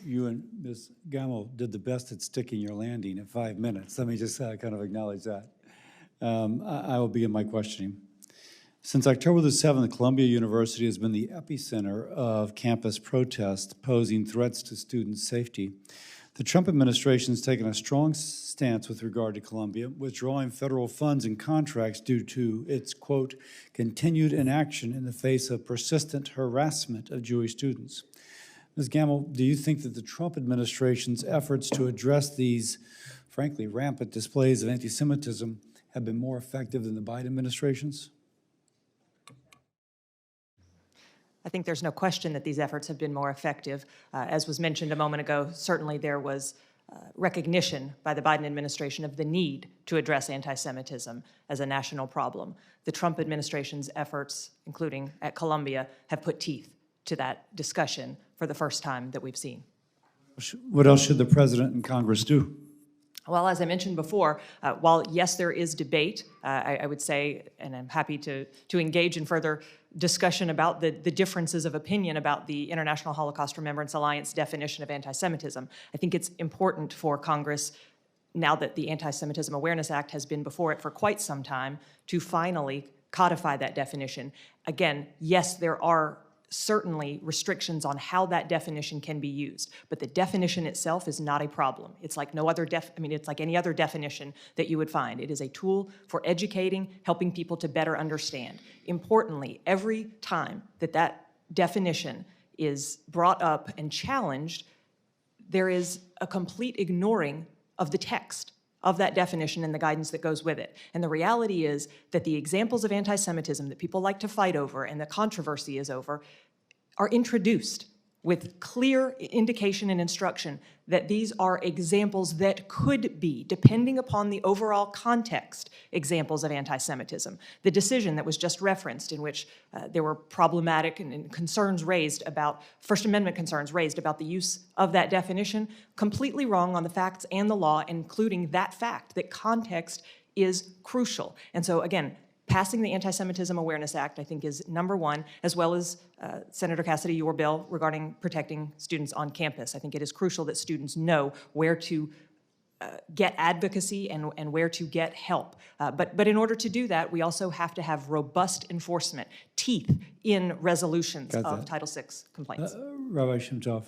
you and Ms. Gamble did the best at sticking your landing at 5 minutes. Let me just kind of acknowledge that. I will begin my questioning. Since October the 7th, Columbia University has been the epicenter of campus protests posing threats to student safety. The Trump administration has taken a strong stance with regard to Columbia, withdrawing federal funds and contracts due to its, quote, continued inaction in the face of persistent harassment of Jewish students. Ms. Gamble, do you think that the Trump administration's efforts to address these, frankly, rampant displays of anti-Semitism have been more effective than the Biden administration's? I think there's no question that these efforts have been more effective. As was mentioned a moment ago, certainly there was recognition by the Biden administration of the need to address anti-Semitism as a national problem. The Trump administration's efforts, including at Columbia, have put teeth to that discussion for the first time that we've seen. What else should the president and Congress do? Well, as I mentioned before, while yes, there is debate, I would say, and I'm happy to engage in further discussion about the differences of opinion about the International Holocaust Remembrance Alliance definition of anti-Semitism. I think it's important for Congress, now that the Anti-Semitism Awareness Act has been before it for quite some time, to finally codify that definition. Again, yes, there are certainly restrictions on how that definition can be used, but the definition itself is not a problem. It's like no other it's like any other definition that you would find. It is a tool for educating, helping people to better understand. Importantly, every time that that definition is brought up and challenged, there is a complete ignoring of the text of that definition and the guidance that goes with it. And the reality is that the examples of anti-Semitism that people like to fight over and the controversy is over are introduced with clear indication and instruction that these are examples that could be, depending upon the overall context, examples of anti-Semitism. The decision that was just referenced, in which there were problematic and concerns raised about, First Amendment concerns raised about the use of that definition, completely wrong on the facts and the law, including that fact, that context is crucial. And so again, passing the Anti-Semitism Awareness Act, I think, is number one, as well as Senator Cassidy, your bill regarding protecting students on campus. I think it is crucial that students know where to get advocacy and where to get help. But in order to do that, we also have to have robust enforcement, teeth in resolutions of Title VI complaints. Rabbi Shimtov,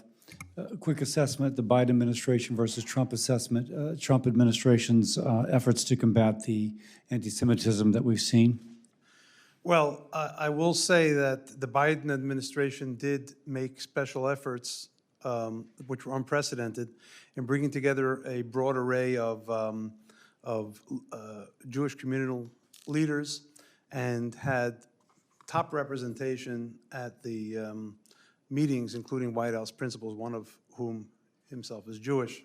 a quick assessment, the Biden administration versus Trump assessment, Trump administration's efforts to combat the anti-Semitism that we've seen? Well, I will say that the Biden administration did make special efforts, which were unprecedented, in bringing together a broad array of Jewish communal leaders and had top representation at the meetings, including White House principals, one of whom himself is Jewish.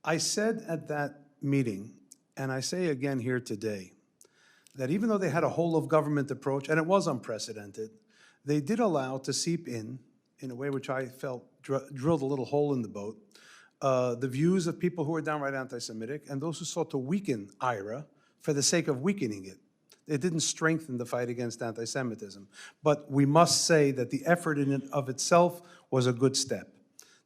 I said at that meeting, and I say again here today, that even though they had a whole-of-government approach, and it was unprecedented, they did allow to seep in a way which I felt drilled a little hole in the boat, the views of people who were downright anti-Semitic and those who sought to weaken IRA for the sake of weakening it. It didn't strengthen the fight against anti-Semitism. But we must say that the effort in and of itself was a good step.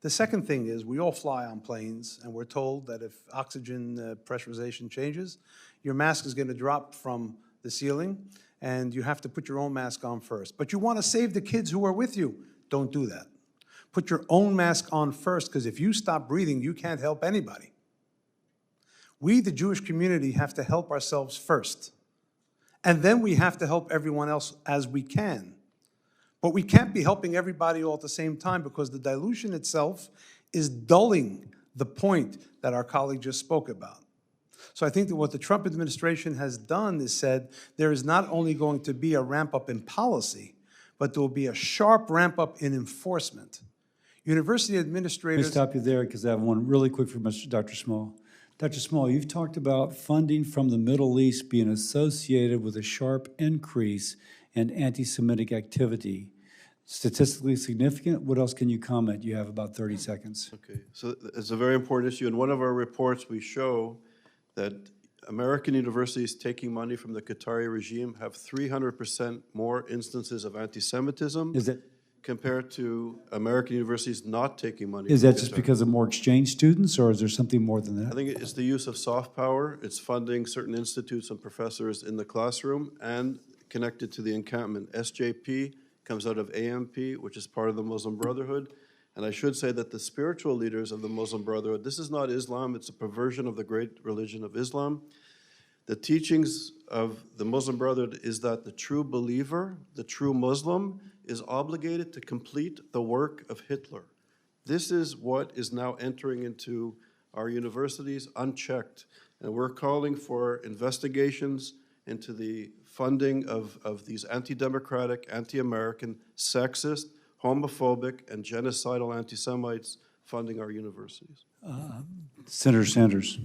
The second thing is we all fly on planes, and we're told that if oxygen pressurization changes, your mask is going to drop from the ceiling, and you have to put your own mask on first. But you want to save the kids who are with you. Don't do that. Put your own mask on first, because if you stop breathing, you can't help anybody. We, the Jewish community, have to help ourselves first. And then we have to help everyone else as we can. But we can't be helping everybody all at the same time, because the dilution itself is dulling the point that our colleague just spoke about. So I think that what the Trump administration has done is said there is not only going to be a ramp up in policy, but there will be a sharp ramp up in enforcement. University administrators— Let me stop you there, because I have one really quick for Dr. Small. Dr. Small, you've talked about funding from the Middle East being associated with a sharp increase in anti-Semitic activity. Statistically significant? What else can you comment? You have about 30 seconds. Okay, so it's a very important issue. In one of our reports, we show that American universities taking money from the Qatari regime have 300% more instances of anti-Semitism. Is it? compared to American universities not taking money. Is from that just Qatar. because of more exchange students, or is there something more than I that? think it's the use of soft power. It's funding certain institutes and professors in the classroom and connected to the encampment. SJP comes out of AMP, which is part of the Muslim Brotherhood. And I should say that the spiritual leaders of the Muslim Brotherhood, this is not Islam, it's a perversion of the great religion of Islam. The teachings of the Muslim Brotherhood is that the true believer, the true Muslim, is obligated to complete the work of Hitler. This is what is now entering into our universities unchecked. And we're calling for investigations into the funding of these anti-democratic, anti-American, sexist, homophobic, and genocidal anti-Semites funding our universities. Senator Sanders.